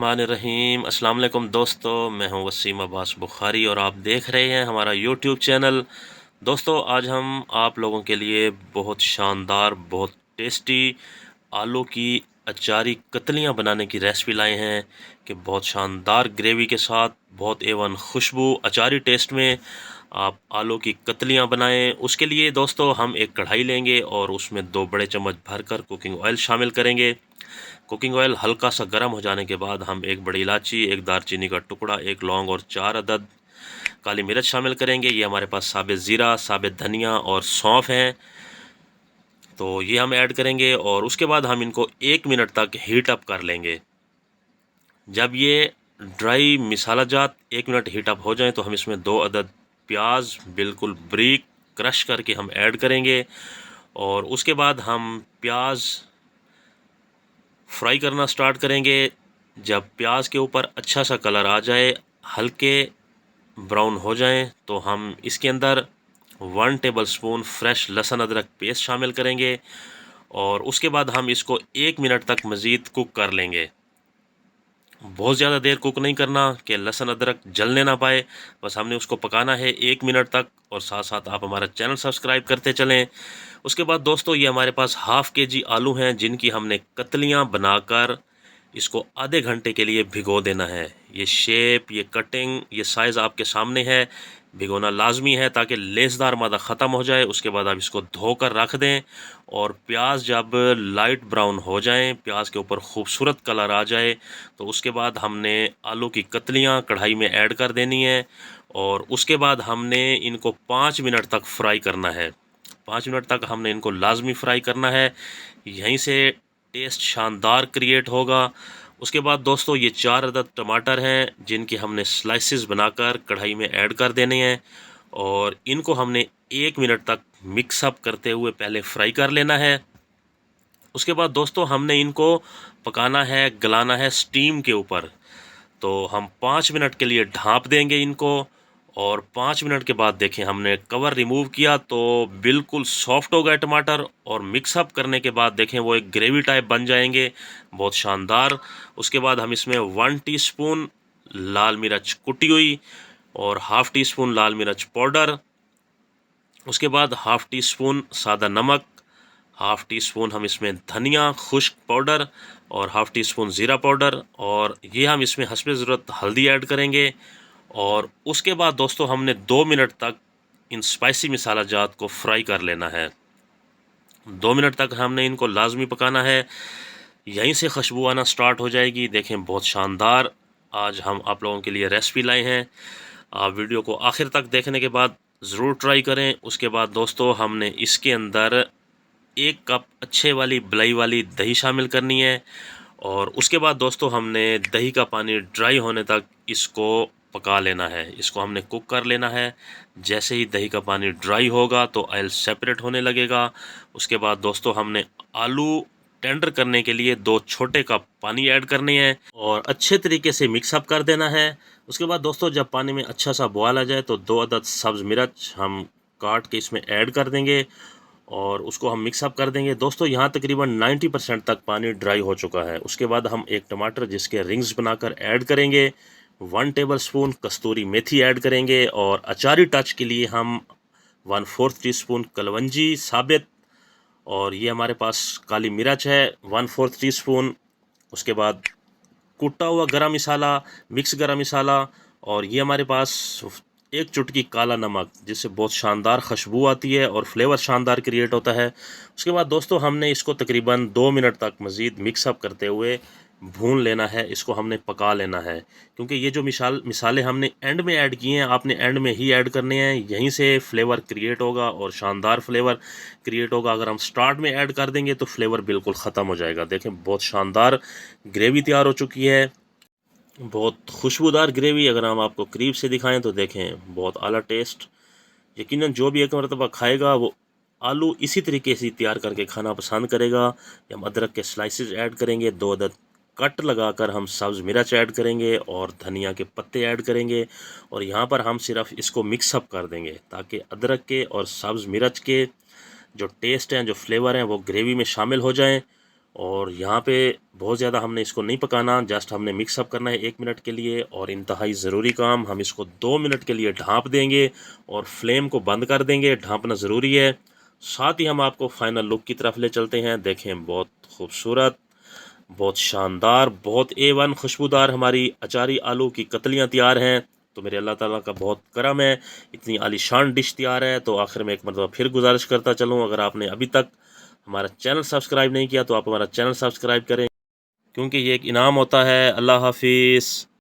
बिस्मिल्लाहिर्रहमानिर्रहीम। अस्सलाम वालेकुम दोस्तों, मैं हूं वसीम अब्बास बुखारी और आप देख रहे हैं हमारा यूट्यूब चैनल। दोस्तों, आज हम आप लोगों के लिए बहुत शानदार, बहुत टेस्टी आलू की अचारी कतलियां बनाने की रेसिपी लाए हैं कि बहुत शानदार ग्रेवी के साथ, बहुत एवन खुशबू अचारी टेस्ट में आप आलू की कतलियां बनाएं। उसके लिए दोस्तों हम एक कढ़ाई लेंगे और उसमें 2 बड़े चम्मच भरकर कुकिंग ऑयल शामिल करेंगे। कुकिंग ऑयल हल्का सा गर्म हो जाने के बाद हम एक बड़ी इलायची, एक दालचीनी का टुकड़ा, एक लौंग और 4 अदद काली मिर्च शामिल करेंगे। ये हमारे पास साबित ज़ीरा, साबित धनिया और सौंफ हैं, तो ये हम ऐड करेंगे और उसके बाद हम इनको 1 मिनट तक हीट अप कर लेंगे। जब ये ड्राई मिसाला जात 1 मिनट हीट अप हो जाए तो हम इसमें 2 अदद प्याज बिल्कुल ब्रीक क्रश करके हम ऐड करेंगे और उसके बाद हम प्याज फ्राई करना स्टार्ट करेंगे। जब प्याज के ऊपर अच्छा सा कलर आ जाए, हल्के ब्राउन हो जाएं, तो हम इसके अंदर 1 टेबलस्पून फ्रेश लहसुन अदरक पेस्ट शामिल करेंगे और उसके बाद हम इसको 1 मिनट तक मज़ीद कुक कर लेंगे। बहुत ज़्यादा देर कुक नहीं करना कि लहसुन अदरक जलने ना पाए, बस हमने उसको पकाना है 1 मिनट तक। और साथ साथ आप हमारा चैनल सब्सक्राइब करते चलें। उसके बाद दोस्तों, ये हमारे पास हाफ़ केजी आलू हैं जिनकी हमने कतलियाँ बनाकर इसको आधे घंटे के लिए भिगो देना है। ये शेप, ये कटिंग, ये साइज़ आपके सामने है। भिगोना लाजमी है ताकि लेसदार मादा ख़त्म हो जाए। उसके बाद आप इसको धोकर रख दें और प्याज जब लाइट ब्राउन हो जाएं, प्याज के ऊपर खूबसूरत कलर आ जाए, तो उसके बाद हमने आलू की कतलियाँ कढ़ाई में ऐड कर देनी है और उसके बाद हमने इनको 5 मिनट तक फ्राई करना है। 5 मिनट तक हमने इनको लाजमी फ्राई करना है, यहीं से टेस्ट शानदार क्रिएट होगा। उसके बाद दोस्तों, ये 4 अदद टमाटर हैं जिनके हमने स्लाइसिस बनाकर कढ़ाई में ऐड कर देने हैं और इनको हमने 1 मिनट तक मिक्सअप करते हुए पहले फ्राई कर लेना है। उसके बाद दोस्तों, हमने इनको पकाना है, गलाना है स्टीम के ऊपर। तो हम 5 मिनट के लिए ढाँप देंगे इनको और 5 मिनट के बाद देखें, हमने कवर रिमूव किया तो बिल्कुल सॉफ्ट हो गए टमाटर और मिक्सअप करने के बाद देखें वो एक ग्रेवी टाइप बन जाएंगे, बहुत शानदार। उसके बाद हम इसमें 1 टीस्पून लाल मिर्च कुटी हुई और हाफ़ टी स्पून लाल मिर्च पाउडर, उसके बाद हाफ़ टी स्पून सादा नमक, हाफ़ टी स्पून हम इसमें धनिया खुश्क पाउडर और हाफ़ टी स्पून ज़ीरा पाउडर और ये हम इसमें हस्बे ज़रूरत हल्दी ऐड करेंगे। और उसके बाद दोस्तों, हमने 2 मिनट तक इन स्पाइसी मसाला जात को फ्राई कर लेना है। 2 मिनट तक हमने इनको लाजमी पकाना है, यहीं से खुशबू आना स्टार्ट हो जाएगी। देखें, बहुत शानदार आज हम आप लोगों के लिए रेसिपी लाए हैं। आप वीडियो को आखिर तक देखने के बाद ज़रूर ट्राई करें। उसके बाद दोस्तों, हमने इसके अंदर 1 कप अच्छे वाली बलई वाली दही शामिल करनी है और उसके बाद दोस्तों, हमने दही का पानी ड्राई होने तक इसको पका लेना है, इसको हमने कुक कर लेना है। जैसे ही दही का पानी ड्राई होगा तो ऑयल सेपरेट होने लगेगा। उसके बाद दोस्तों, हमने आलू टेंडर करने के लिए 2 छोटे कप पानी ऐड करने हैं और अच्छे तरीके से मिक्सअप कर देना है। उसके बाद दोस्तों, जब पानी में अच्छा सा बॉयल आ जाए तो 2 अदद सब्ज़ मिर्च हम काट के इसमें ऐड कर देंगे और उसको हम मिक्सअप कर देंगे। दोस्तों, यहाँ तकरीबन 90% तक पानी ड्राई हो चुका है। उसके बाद हम एक टमाटर जिसके रिंग्स बनाकर ऐड करेंगे, 1 टेबलस्पून कस्तूरी मेथी ऐड करेंगे और अचारी टच के लिए हम 1/4 टीस्पून कलवंजी साबित और ये हमारे पास काली मिर्च है 1/4 टीस्पून। उसके बाद कुटा हुआ गरम मसाला, मिक्स गरम मसाला और ये हमारे पास 1 चुटकी काला नमक, जिससे बहुत शानदार खुशबू आती है और फ्लेवर शानदार क्रिएट होता है। उसके बाद दोस्तों, हमने इसको तकरीबन 2 मिनट तक मज़ीद मिक्सअप करते हुए भून लेना है, इसको हमने पका लेना है। क्योंकि ये जो मिसाले हमने एंड में ऐड किए हैं, आपने एंड में ही ऐड करने हैं, यहीं से फ्लेवर क्रिएट होगा और शानदार फ्लेवर क्रिएट होगा। अगर हम स्टार्ट में ऐड कर देंगे तो फ्लेवर बिल्कुल ख़त्म हो जाएगा। देखें, बहुत शानदार ग्रेवी तैयार हो चुकी है, बहुत खुशबूदार ग्रेवी। अगर हम आपको करीब से दिखाएं तो देखें, बहुत आला टेस्ट। यकीनन जो भी एक मरतबा खाएगा वो आलू इसी तरीके से तैयार करके खाना पसंद करेगा। हम अदरक के स्लाइसेस ऐड करेंगे, 2 अदद कट लगाकर हम सब्ज़ मिर्च ऐड करेंगे और धनिया के पत्ते ऐड करेंगे और यहाँ पर हम सिर्फ इसको मिक्सअप कर देंगे ताकि अदरक के और सब्ज़ मिर्च के जो टेस्ट हैं, जो फ्लेवर हैं, वो ग्रेवी में शामिल हो जाएं। और यहाँ पे बहुत ज़्यादा हमने इसको नहीं पकाना, जस्ट हमने मिक्सअप करना है 1 मिनट के लिए। और इंतहाई ज़रूरी काम, हम इसको 2 मिनट के लिए ढाँप देंगे और फ्लेम को बंद कर देंगे। ढाँपना ज़रूरी है। साथ ही हम आपको फाइनल लुक की तरफ ले चलते हैं। देखें, बहुत खूबसूरत, बहुत शानदार, बहुत A1 खुशबूदार हमारी अचारी आलू की कतलियाँ तैयार हैं। तो मेरे अल्लाह ताला का बहुत करम है, इतनी आलीशान डिश तैयार है। तो आखिर में एक मरतबा फिर गुजारिश करता चलूँ, अगर आपने अभी तक हमारा चैनल सब्सक्राइब नहीं किया तो आप हमारा चैनल सब्सक्राइब करें, क्योंकि ये एक इनाम होता है। अल्लाह हाफिज़।